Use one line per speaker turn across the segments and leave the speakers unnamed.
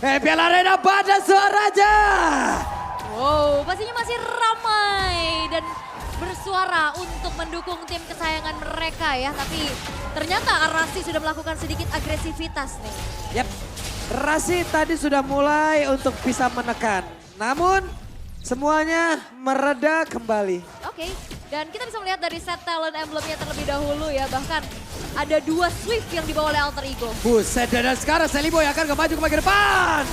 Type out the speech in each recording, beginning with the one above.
EPL Arena pada suaranya.
Wow, pastinya masih ramai dan bersuara untuk mendukung tim kesayangan mereka ya. Tapi ternyata Arasi sudah melakukan sedikit agresivitas nih.
Yap, Rasi tadi sudah mulai untuk bisa menekan. Namun semuanya mereda kembali.
Oke, dan kita bisa melihat dari set talent emblemnya terlebih dahulu ya. Bahkan ada 2 Swift yang dibawa oleh Alter Ego.
Buset, dan sekarang Sally Boy akan maju ke bagian depan.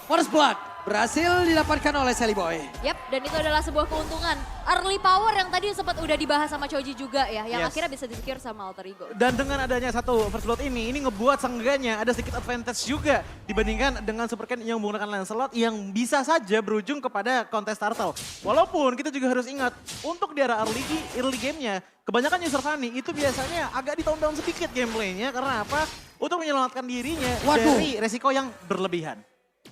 Force Blood berhasil didapatkan oleh Sally Boy.
Yap, dan itu adalah sebuah keuntungan. Early power yang tadi sempat udah dibahas sama Choji juga ya. Yang
Yes.
akhirnya bisa di-secure sama Alter Ego.
Dan dengan adanya satu first blood ini ngebuat seenggaknya ada sedikit advantage juga dibandingkan dengan Super Ken yang menggunakan Lancelot yang bisa saja berujung kepada kontes turtle. Walaupun kita juga harus ingat, untuk di arah early game-nya, kebanyakan user Fanny itu biasanya agak di-tone down sedikit gameplaynya karena apa? Untuk menyelamatkan dirinya dari resiko yang berlebihan.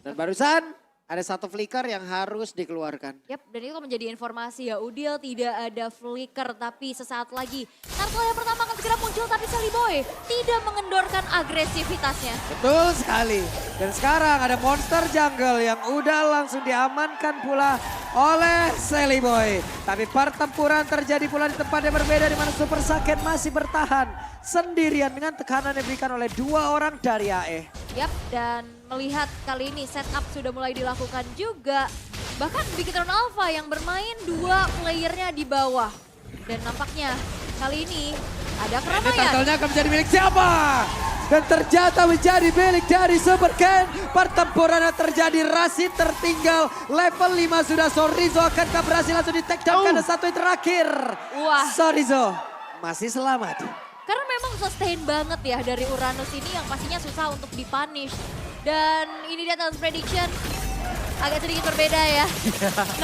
Dan barusan ada satu flicker yang harus dikeluarkan.
Yap, dan itu menjadi informasi ya. Udil tidak ada flicker, tapi sesaat lagi turtle yang pertama akan segera muncul, tapi Sally Boy tidak mengendorkan agresivitasnya.
Betul sekali. Dan sekarang ada monster jungle yang udah langsung diamankan pula oleh Sally Boy. Tapi pertempuran terjadi pula di tempat yang berbeda di mana Super Saiyan masih bertahan sendirian dengan tekanan yang diberikan oleh 2 orang dari AE.
Yap, dan melihat kali ini setup sudah mulai dilakukan juga. Bahkan Bigitron Alpha yang bermain 2 playernya di bawah. Dan nampaknya kali ini ada
Ini
keramaian.
turtle-nya akan menjadi milik siapa? Dan ternyata menjadi milik dari Super Ken. Pertempuran yang terjadi, Rasi tertinggal. Level 5 sudah, Sorizo akankah berhasil langsung di take down karena satu yang terakhir.
Wah.
Sorizo masih selamat.
Karena memang sustain banget ya dari Uranus ini yang pastinya susah untuk dipunish. Dan ini dia Talent Prediction agak sedikit berbeda ya.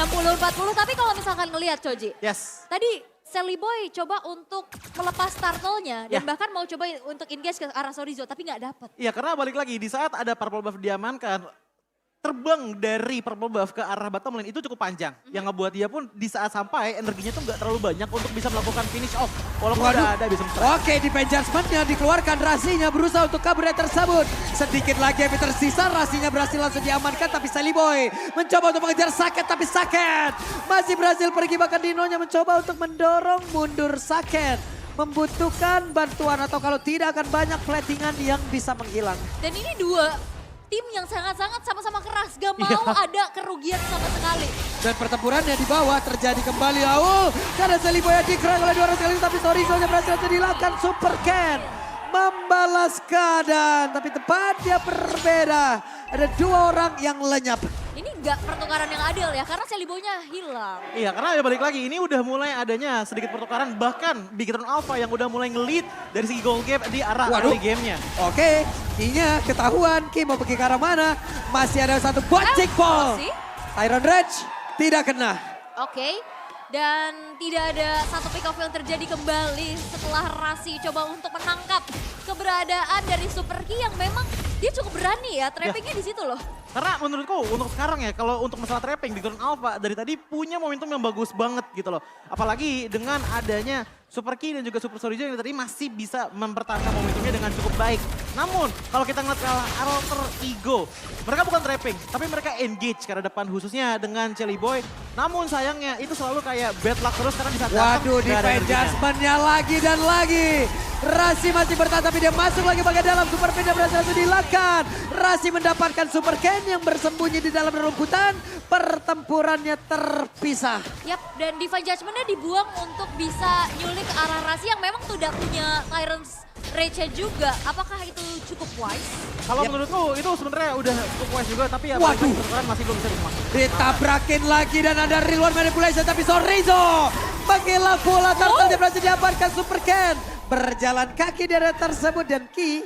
60-40, tapi kalau misalkan ngelihat Choji.
Yes.
Tadi Sally Boy coba untuk melepas turtle-nya dan
Ya.
bahkan mau coba untuk engage ke arah Sorizo tapi nggak dapat.
Iya, karena balik lagi di saat ada purple buff diamankan, terbang dari purple buff ke arah bottom lane itu cukup panjang. Yang ngebuat dia pun di saat sampai energinya tuh nggak terlalu banyak untuk bisa melakukan finish off. Walaupun udah ada bisa
Oke, di adjustment-nya dikeluarkan, Rasinya berusaha untuk kabur dari tersebut. Sedikit lagi yang tersisa, Rasinya berhasil langsung diamankan tapi Sally Boy mencoba untuk mengejar Saket tapi Saket masih berhasil pergi, bahkan Dinonya mencoba untuk mendorong mundur Saket. Membutuhkan bantuan atau kalau tidak akan banyak platingan yang bisa menghilang.
Dan ini 2 tim yang sangat-sangat sama-sama keras, gak mau ada kerugian sama sekali.
Dan pertempurannya di bawah terjadi kembali. Karena Sally Boy dikerang oleh 2 orang sekali, tapi Sorizo-nya berhasil dilakukan. Super Ken membalas keadaan, tapi tempatnya berbeda. Ada 2 orang yang lenyap.
Ini gak pertukaran yang adil ya, karena Sally Boy-nya hilang.
Iya, karena ya balik lagi ini udah mulai adanya sedikit pertukaran, bahkan Bigitron Alpha yang udah mulai nge-lead dari segi goal gap di arah early game-nya.
Oke, Ki-nya ketahuan. Ki mau pergi ke arah mana? Masih ada satu bocek ball.
masih?
Iron Rage tidak kena.
Oke, dan tidak ada satu pick off yang terjadi kembali setelah Rasi coba untuk menangkap keberadaan dari Super Ki yang memang dia cukup berani ya, trappingnya di situ loh.
Karena menurutku untuk sekarang ya, kalau untuk masalah trapping, Bigitron Alpha dari tadi punya momentum yang bagus banget gitu loh. Apalagi dengan adanya Super Ki dan juga Super Sorizo yang tadi masih bisa mempertahankan momentumnya dengan cukup baik. Namun kalau kita ngeliat kalah Alter Ego, mereka bukan trapping, tapi mereka engage ke arah depan khususnya dengan Sally Boy. Namun sayangnya itu selalu kayak bad luck terus karena bisa datang
Waduh, di
nggak ada energinya.
adjustment-nya lagi dan lagi. Rasi masih bertahan tapi dia masuk lagi bagian dalam. Super Ken berhasil langsung dilakukan. Rasi mendapatkan Super Ken yang bersembunyi di dalam rumputan. Pertempurannya terpisah.
Yap, dan Divine Judgment-nya dibuang untuk bisa nyulik ke arah Rasi yang memang tidak punya Tyrant's Rage-nya juga. Apakah itu cukup wise?
Kalau menurutku itu sebenarnya udah cukup wise juga, tapi ya
Waduh.
pertukaran masih belum bisa dimaksud.
Ditabrakin lagi dan ada real world manipulation tapi Sorizo menghilangkan bola, turtle-nya berhasil diamankan. Super Ken berjalan kaki dari tersebut dan Ki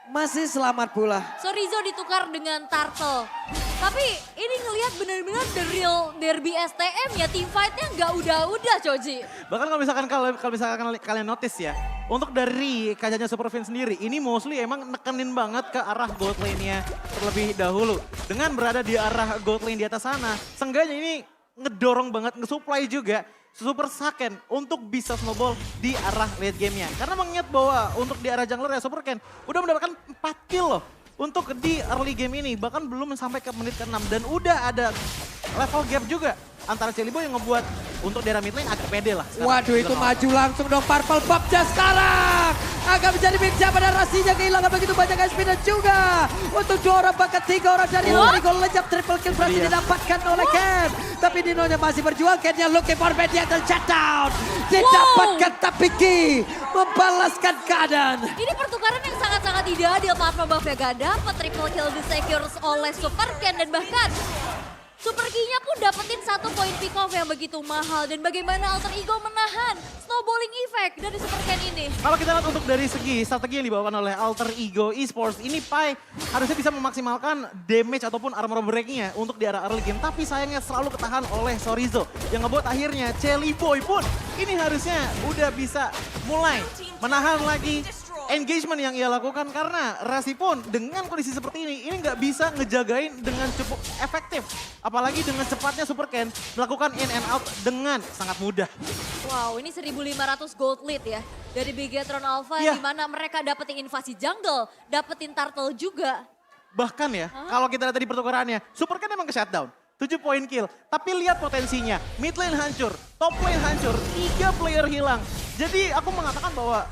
masih selamat pula.
Sorizo ditukar dengan Turtle. Tapi ini ngelihat benar-benar the real derby STM ya, team fight-nya nggak udah-udah Choji.
Bahkan kalau misalkan kalian notice ya, untuk dari kacanya Super Fan sendiri, ini mostly emang nekenin banget ke arah gold lane-nya terlebih dahulu. Dengan berada di arah gold lane di atas sana, seenggaknya ini ngedorong banget, nge-supply juga Super Saiyan untuk bisa snowball di arah late game-nya. Karena mengingat bahwa untuk di arah jungler ya Super Ken udah mendapatkan 4 kill loh. untuk di early game ini. Bahkan belum sampai ke menit ke-6 dan udah ada level gap juga antara Celiboy yang ngebuat untuk daerah mid lane agak pede lah. Sekarang.
Waduh itu maju langsung dong Purple Popnya sekarang. Akan menjadi big jump dan Rasinya kehilangan begitu banyak SP dan juga untuk 2 orang bahkan 3 orang dari Rodrigo lejap triple kill berhasil didapatkan oleh Ken. Tapi Ninonya masih berjuang, Kennya looking for bad dia shutdown. Didapatkan tapi Ki membalaskan keadaan.
Ini pertukaran yang sangat-sangat tidak adil. Purple Buff-nya gak dapat, triple kill di-secures oleh Super Ken dan bahkan Super Key-nya pun dapetin 1 poin pick off yang begitu mahal. Dan bagaimana Alter Ego menahan snowballing effect dari Super Ken ini.
Kalau kita lihat untuk dari segi strategi yang dibawakan oleh Alter Ego Esports, ini Pai harusnya bisa memaksimalkan damage ataupun armor break-nya untuk di arah early game. Tapi sayangnya selalu ketahan oleh Chorizo. Yang ngebuat akhirnya Celiboy pun ini harusnya udah bisa mulai menahan lagi engagement yang ia lakukan karena Rasi pun dengan kondisi seperti ini nggak bisa ngejagain dengan cukup efektif. Apalagi dengan cepatnya Super Ken melakukan in and out dengan sangat mudah.
Wow, ini 1.500 gold lead ya dari Bigetron Alpha
Iya.
di mana mereka dapetin invasi jungle, dapetin turtle juga.
Bahkan ya, kalau kita lihat tadi pertukarannya, Super Ken emang ke shutdown. 7 poin kill, tapi lihat potensinya. Mid lane hancur, top lane hancur, 3 player hilang. Jadi aku mengatakan bahwa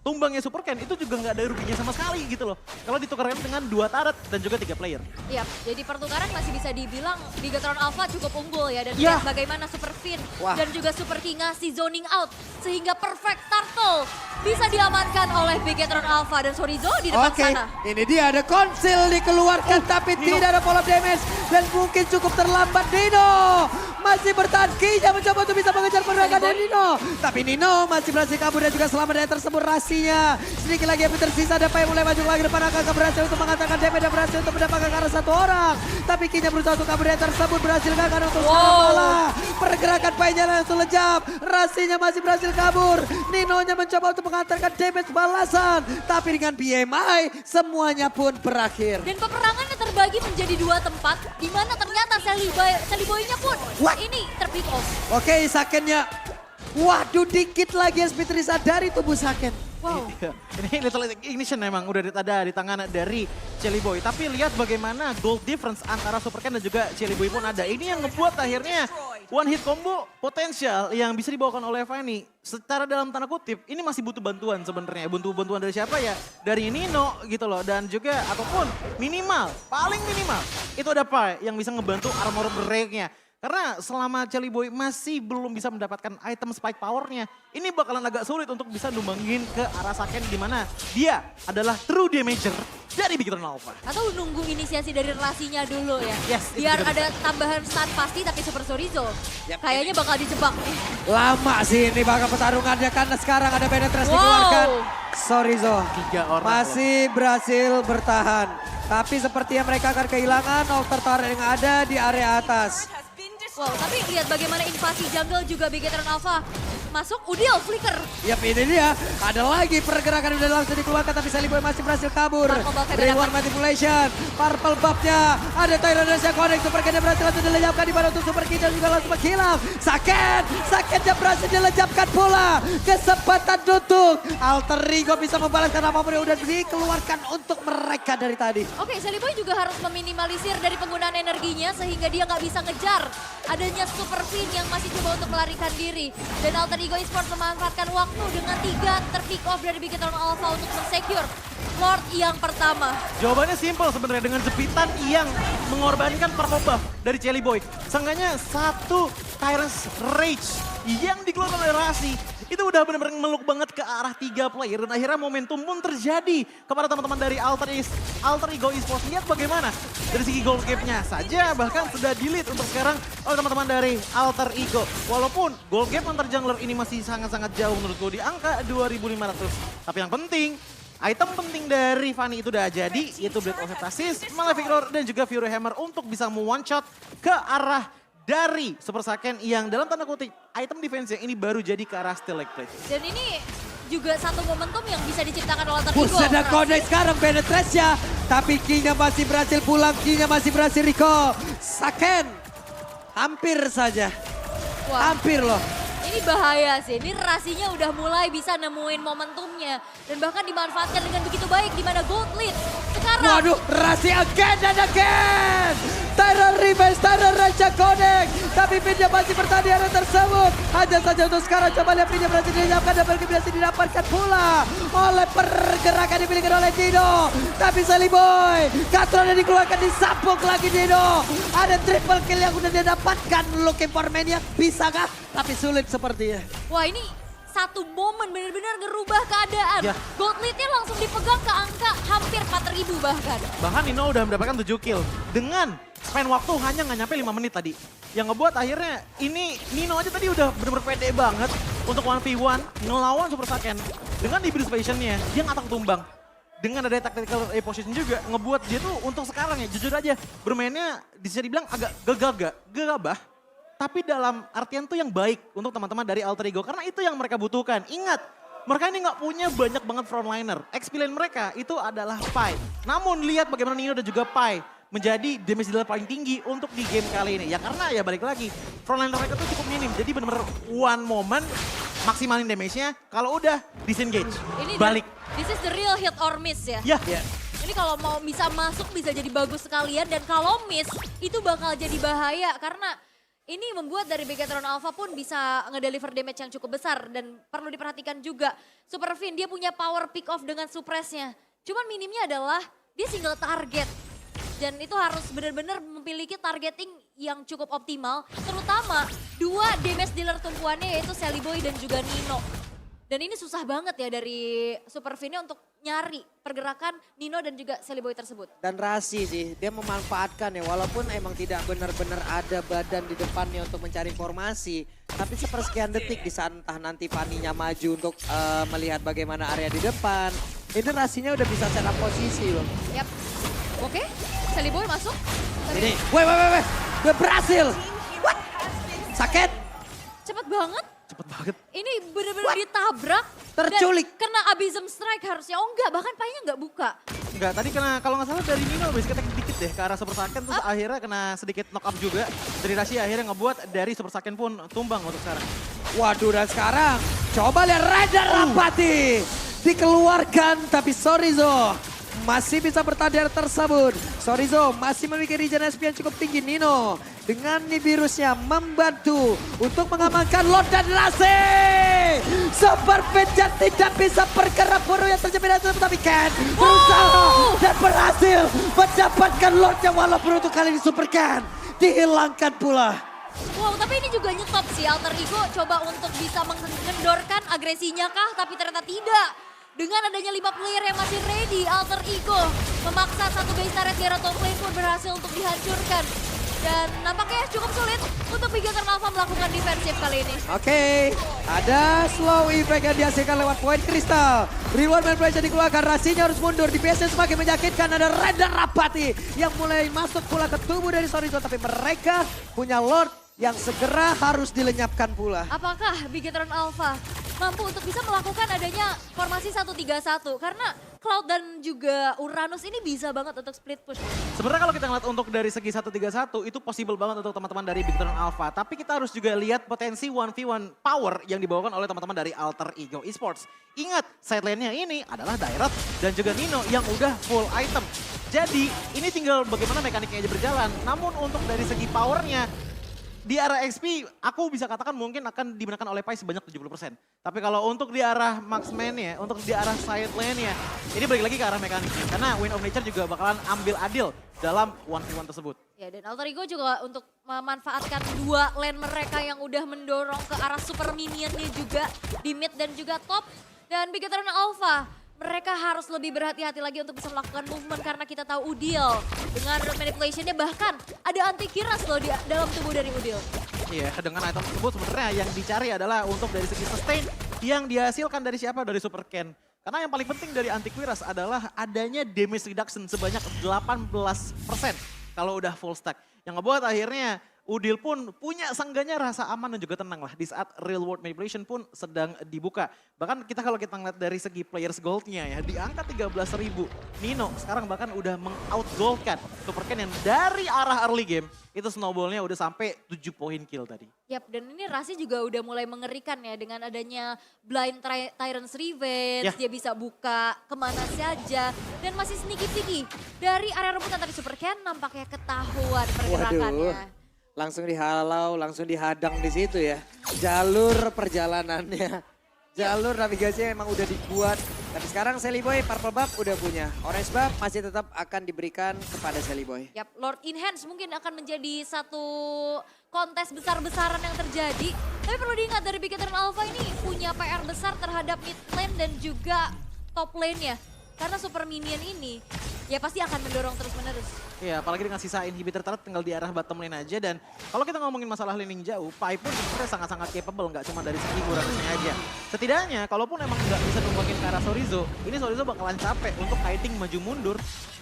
tumbangnya Super Ken itu juga nggak ada ruginya sama sekali gitu loh. Kalau ditukarkan dengan 2 turret dan juga 3 player.
Iya, jadi pertukaran masih bisa dibilang Bigetron Alpha cukup unggul ya. Dan
Ya.
lihat bagaimana Super Fin
Wah.
dan juga Super King ngasih zoning out. Sehingga perfect turtle bisa diamankan oleh Bigetron Alpha dan Chorizo di depan
Oke,
sana.
ini dia ada konsil dikeluarkan tapi
Nino.
tidak ada pola damage dan mungkin cukup terlambat Nino. Masih bertahan Ki-nya mencoba untuk bisa mengejar pergerakan dari Nino. Tapi Nino masih berhasil kabur dan juga selamat dari tersebut Rasinya. Sedikit lagi yang tersisa ada yang mulai maju lagi depan Akaka berhasil untuk mengatakan damage dan berhasil untuk mendapatkan ke arah 1 orang. Tapi Ki-nya berusaha untuk kabur dari tersebut berhasil gagal untuk malah. Pergerakan Pai-nya langsung lejap. Rasinya masih berhasil kabur. Nino-nya mencoba untuk mengantarkan damage balasan. Tapi dengan BMI semuanya pun berakhir.
Dan peperangannya terbagi menjadi 2 tempat, di mana ternyata Celiboy-nya pun
What?
ini terpick off.
Oke, Sakennya. Waduh, dikit lagi SP Trisa dari tubuh Saken.
Wow.
Ini Little Ignition memang udah ada di tangan dari Celiboy. Tapi lihat bagaimana gold difference antara Super Ken dan juga Celiboy pun ada. Ini yang ngebuat akhirnya one hit combo potensial yang bisa dibawakan oleh Fanny. Secara dalam tanda kutip, ini masih butuh bantuan sebenarnya. Butuh bantuan dari siapa ya? Dari Nino gitu loh. Dan juga ataupun minimal, paling minimal. Itu ada Pai yang bisa ngebantu armor break-nya. Karena selama Celiboy masih belum bisa mendapatkan item spike powernya, ini bakalan agak sulit untuk bisa numbangin ke arah Saken di mana dia adalah true damager dari Bigetron Alpha.
Atau nunggu inisiasi dari Rasinya dulu ya.
Yes, itu
Biar
juga
ada tambahan stun pasti tapi Super Chorizo. Kayaknya bakal dijebak nih.
Lama sih ini bakal pertarungannya karena sekarang ada penetrasi
Wow.
dikeluarkan. Sorry Zo.
3 orang.
Masih berhasil bertahan. Tapi sepertinya mereka akan kehilangan altar turret yang ada di area atas.
Wow, tapi lihat bagaimana invasi jungle juga Bigetron Alpha. Masuk, Udil, flicker.
Yap, ini dia. Ada lagi pergerakan yang udah langsung dikeluarkan tapi Celiboy masih berhasil kabur.
Purple buff yang
Reward
dapat.
manipulation. Purple buff-nya. Ada Tyrannus yang connect. Super Ken berhasil langsung dilejapkan di mana untuk Super King dan juga langsung menghilang. Saketnya berhasil dilejapkan pula. Kesempatan tutup. Alter Ego bisa membalaskan apapun yang udah dikeluarkan untuk mereka dari tadi.
Oke, Celiboy juga harus meminimalisir dari penggunaan energinya sehingga dia nggak bisa ngejar adanya Super Fin yang masih coba untuk melarikan diri. Dan Alter Ego Esports memanfaatkan waktu dengan 3 terpick off dari Bigetron Alpha untuk men-secure Lord yang pertama.
Jawabannya simple sebenarnya dengan jepitan yang mengorbankan purple buff dari Celiboy. Seenggaknya 1 Tyrant's Rage yang dikeluarkan oleh Rasi. Itu udah benar-benar meluk banget ke arah 3 player. Dan akhirnya momentum pun terjadi kepada teman-teman dari Alter Ego Esports. Lihat bagaimana dari segi gold gap-nya saja bahkan sudah delete untuk sekarang oleh teman-teman dari Alter Ego. Walaupun gold gap antar jungler ini masih sangat-sangat jauh menurutku di angka 2.500. Tapi yang penting, item penting dari Fanny itu udah jadi, yaitu Blade of Heptasis, Malefic Roar, dan juga Fury Hammer untuk bisa one shot ke arah dari Super Saken yang dalam tanda kutip item defense yang ini baru jadi ke arah Stalagg Plate.
Dan ini juga satu momentum yang bisa diciptakan oleh Alter Ego.
Buset dan connect sekarang penetrasinya. Tapi King-nya masih berhasil pulang, King-nya masih berhasil recall. Saken hampir saja.
Wah.
Hampir loh.
Ini bahaya sih, ini Rasinya udah mulai bisa nemuin momentumnya. Dan bahkan dimanfaatkan dengan begitu baik di mana Gold lead. Sekarang.
Waduh, Rasi again and again. Terror revenge, terror Raja Connect. Tapi pinnya masih bertahan di area tersebut. Hanya saja untuk sekarang coba lihat pinnya berhasil dinyapkan. Dan berhasil didapatkan pula oleh pergerakan dimiliki oleh Dino. Tapi Sally Boy, Katron yang dikeluarkan disapuk lagi Dino. Ada triple kill yang udah dia dapatkan. Looking for Maniac, bisa kah? Tapi sulit sepertinya.
Wah ini satu momen benar-benar ngerubah keadaan.
Ya.
Gold lead-nya langsung dipegang ke angka hampir 4.000 bahkan.
Bahkan Nino udah mendapatkan 7 kill. Dengan span waktu hanya nggak nyampe 5 menit tadi. Yang ngebuat akhirnya ini Nino aja tadi udah bener-bener pede banget untuk 1v1 ngelawan Super Saiyan. Dengan di build passion-nya, dia nggak takut tumbang. Dengan ada tactical position juga ngebuat dia tuh untuk sekarang ya jujur aja bermainnya bisa dibilang agak gegabah. Tapi dalam artian tuh yang baik untuk teman-teman dari Alter Ego. Karena itu yang mereka butuhkan. Ingat, mereka ini nggak punya banyak banget frontliner. Experience mereka itu adalah Pai. Namun lihat bagaimana Nino dan juga Pai menjadi damage dealer paling tinggi untuk di game kali ini. Ya karena ya balik lagi, frontliner mereka tuh cukup minim. Jadi benar-benar one moment maksimalin damage-nya. Kalau udah disengage,
Ini
balik.
This is the real hit or miss ya.
Ya,
Ini kalau mau bisa masuk bisa jadi bagus sekalian. Dan kalau miss itu bakal jadi bahaya. Karena ini membuat dari Begatron Alpha pun bisa ngedeliver damage yang cukup besar. Dan perlu diperhatikan juga, Super Fin dia punya power pick off dengan suppressnya. Cuman minimnya adalah dia single target. Dan itu harus benar-benar memiliki targeting yang cukup optimal. Terutama dua damage dealer tumpuannya yaitu Sally Boy dan juga Nino. Dan ini susah banget ya dari Super Fin-nya untuk nyari pergerakan Nino dan juga Sally Boy tersebut.
Dan Rasi sih, dia memanfaatkan ya walaupun emang tidak benar-benar ada badan di depannya untuk mencari informasi. Tapi sepersekian detik di saat entah nanti Fanny-nya maju untuk melihat bagaimana area di depan. Ini Rasinya udah bisa set up posisi loh.
Yap. Oke, Sally Boy masuk.
Ini, weh, dia berhasil. What? Sakit?
Cepet banget.
cepet banget.
Ini bener-bener ditabrak.
Terculik.
Dan kena abysm strike harusnya. Oh enggak, bahkan paynya enggak buka.
Enggak, tadi kena kalau nggak salah dari Nino basic attack dikit deh ke arah Super Saiyan terus akhirnya kena sedikit knock up juga. Dari Rashi akhirnya ngebuat dari Super Saiyan pun tumbang untuk sekarang.
Waduh, dan sekarang coba lihat Raider Rapati. Dikeluarkan tapi Sorizo masih bisa bertahan tersebut. Sorizo masih memiliki regen SP yang cukup tinggi. Nino dengan virusnya membantu untuk mengamankan Lord dan Rasi. Super Vision tidak bisa bergerak buru yang terjepit tapi Ken berusaha dan berhasil mendapatkan Lordnya walaupun untuk kali ini Super Ken dihilangkan pula.
Wow, tapi ini juga nyetop sih Alter Ego coba untuk bisa mengendorkan agresinya kah, tapi ternyata tidak. Dengan adanya 5 player yang masih ready, Alter Ego memaksa satu base turret di arah top lane pun berhasil untuk dihancurkan. Dan nampaknya cukup sulit untuk Begatron Alpha melakukan defensif kali ini.
Oke, ada slow effect yang dihasilkan lewat poin kristal. Reward man pressure dikeluarkan, Rasinya harus mundur. DPS-nya semakin menyakitkan, ada Raider Rapati yang mulai masuk pula ke tubuh dari Sorizo. Tapi mereka punya Lord yang segera harus dilenyapkan pula.
Apakah Begatron Alpha mampu untuk bisa melakukan adanya formasi 1-3-1? Karena Cloud dan juga Uranus ini bisa banget untuk split push.
Sebenarnya kalau kita ngeliat untuk dari segi 1-3-1 itu possible banget untuk teman-teman dari Begatron Alpha. Tapi kita harus juga lihat potensi 1v1 power yang dibawakan oleh teman-teman dari Alter Ego Esports. Ingat, side lane-nya ini adalah Dairat dan juga Nino yang udah full item. Jadi ini tinggal bagaimana mekaniknya aja berjalan. Namun untuk dari segi powernya, di arah XP, aku bisa katakan mungkin akan dimenangkan oleh Pai sebanyak 70%. Tapi kalau untuk di arah marksman-nya, untuk di arah side lane-nya, ini balik lagi ke arah mekaniknya. Karena Wind of Nature juga bakalan ambil adil dalam 1v1 tersebut.
Ya, dan Alter Ego juga untuk memanfaatkan dua lane mereka yang udah mendorong ke arah super minionnya juga di mid dan juga top. Dan Begatron Alpha, mereka harus lebih berhati-hati lagi untuk bisa melakukan movement karena kita tahu Udil dengan manipulationnya bahkan ada anti-kiras loh di dalam tubuh dari Udil.
Iya, dengan item tersebut sebenarnya yang dicari adalah untuk dari segi sustain yang dihasilkan dari siapa? Dari Super Ken. Karena yang paling penting dari anti-kiras adalah adanya damage reduction sebanyak 18% kalau udah full stack. Yang ngebuat akhirnya Udil pun punya seenggaknya rasa aman dan juga tenang lah di saat real world manipulation pun sedang dibuka. Bahkan kalau kita ngeliat dari segi players goldnya ya, di angka 13.000. Nino sekarang bahkan udah meng-outgoldkan Super Ken yang dari arah early game, itu snowballnya udah sampai 7 poin kill tadi.
Yap, dan ini Rasi juga udah mulai mengerikan ya dengan adanya Blind Tyrant's Revenge,
Ya.
dia bisa buka kemana saja dan masih sneaky-sneaky. Dari area rebutan tapi Super Ken nampaknya ketahuan pergerakannya.
Langsung dihalau, langsung dihadang di situ ya. Jalur perjalanannya, jalur navigasinya emang udah dibuat. Tapi sekarang Sally Boy Purple Buff udah punya. Orange Buff masih tetap akan diberikan kepada Sally Boy.
Yap, Lord Enhance mungkin akan menjadi satu kontes besar-besaran yang terjadi. Tapi perlu diingat dari Big Eternal Alpha ini punya PR besar terhadap mid lane dan juga top lane-nya. Karena super minion ini ya pasti akan mendorong terus-menerus.
Iya, apalagi dengan sisa inhibitor turret tinggal di arah bottom lane aja. Dan kalau kita ngomongin masalah laning jauh, Pai pun sebenarnya sangat-sangat capable, nggak cuma dari segi Uranusnya aja. Setidaknya, kalaupun emang nggak bisa numbangin ke arah Sorizo, ini Sorizo bakalan capek untuk kiting maju mundur,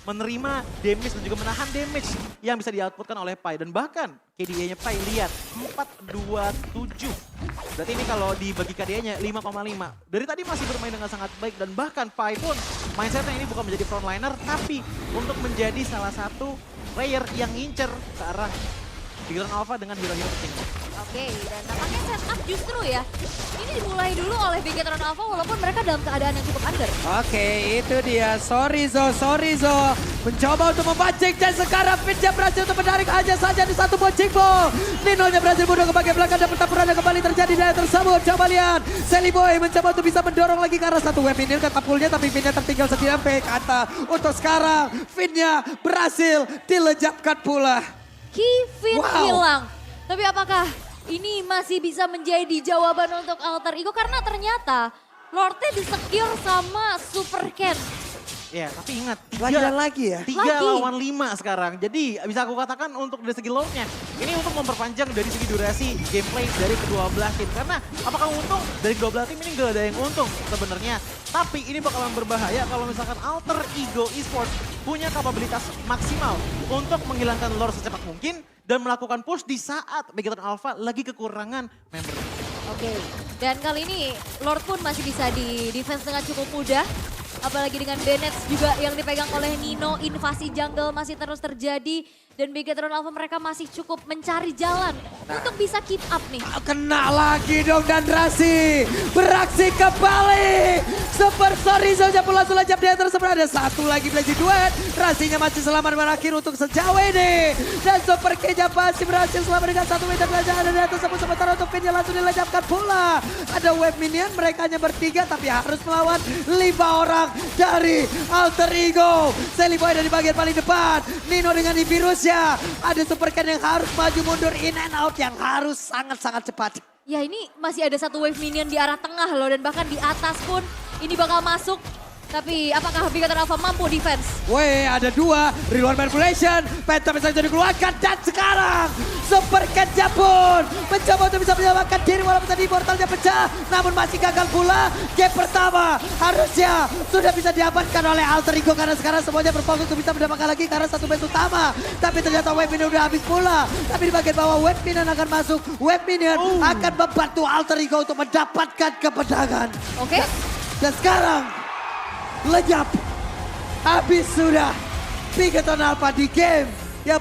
menerima damage dan juga menahan damage yang bisa di-outputkan oleh Pai. Dan bahkan KDA-nya Pai, lihat, 4-2-7. Berarti ini kalau dibagi KDA-nya 5,5. Dari tadi masih bermain dengan sangat baik dan bahkan Pai pun mindsetnya ini bukan menjadi frontliner, tapi untuk menjadi salah satu player yang ngincer ke arah Tigran Alpha dengan hero-hero pentingnya.
Oke, dan nampaknya setup justru ya. Ini dimulai dulu oleh Big Eternal Alpha walaupun mereka dalam keadaan yang cukup under.
Oke, itu dia Sorizo mencoba untuk memancing dan sekarang Fitnya berhasil untuk menarik hanya saja di satu bonceng ball. Nino-nya berhasil mundur ke bagian belakang dan pertempuran yang kembali terjadi di area tersebut. Coba lihat, Sally Boy mencoba untuk bisa mendorong lagi ke arah satu web minion ke tapulnya tapi Finnya tertinggal sekian kata. Untuk sekarang Finnya berhasil dilejapkan pula.
Kevin
Wow.
hilang. Tapi apakah ini masih bisa menjadi jawaban untuk Alter Ego? Karena ternyata Lordnya di-secure sama Super Ken.
Ya, tapi ingat,
Lagi dan lagi ya.
3
Lagi.
lawan 5 sekarang. Jadi bisa aku katakan untuk dari segi load-nya, ini untuk memperpanjang dari segi durasi gameplay dari kedua belah tim. Karena apakah untung? Dari kedua belah tim ini gak ada yang untung sebenarnya. Tapi ini bakalan berbahaya kalau misalkan Alter Ego Esports punya kapabilitas maksimal untuk menghilangkan lore secepat mungkin dan melakukan push di saat Big Eternal Alpha lagi kekurangan member.
Oke, dan kali ini Lord pun masih bisa di-defense dengan cukup mudah. Apalagi dengan Bennett juga yang dipegang oleh Nino, invasi jungle masih terus terjadi. Dan Big Eternal Alpha mereka masih cukup mencari jalan untuk bisa keep up nih.
Kena lagi dong dan Rasi beraksi kembali. Super Sorizo pun langsung lejap di atas sebenarnya. Ada satu lagi Blazing Duet. Rasinya masih selamat berakhir untuk sejauh ini. Dan Super Keja masih berhasil selamat dengan satu meter belajar ada di atas sementara untuk Finnya langsung dilejapkan pula. Ada wave minion mereka hanya bertiga tapi harus melawan 5 orang dari Alter Ego. Sally Boy dari bagian paling depan. Nino dengan virus. Ada Super Ken yang harus maju mundur in and out yang harus sangat-sangat cepat.
Ya ini masih ada satu wave minion di arah tengah loh dan bahkan di atas pun ini bakal masuk. Tapi apakah Big Eternal Alpha mampu defense?
Weh, ada 2 real manipulation. Phantom bisa dikeluarkan dan sekarang Super Ken pun mencoba untuk bisa menyelamatkan diri walaupun tadi portalnya pecah. Namun masih gagal pula. Game pertama harusnya sudah bisa diamankan oleh Alter Ego karena sekarang semuanya berfokus untuk bisa mendapatkan lagi karena satu base utama. Tapi ternyata wave minion udah habis pula. Tapi di bagian bawah wave minion akan masuk. Wave minion akan membantu Alter Ego untuk mendapatkan kemenangan.
Oke.
Dan sekarang lenyap. Habis sudah Big Eternal Alpha di game yang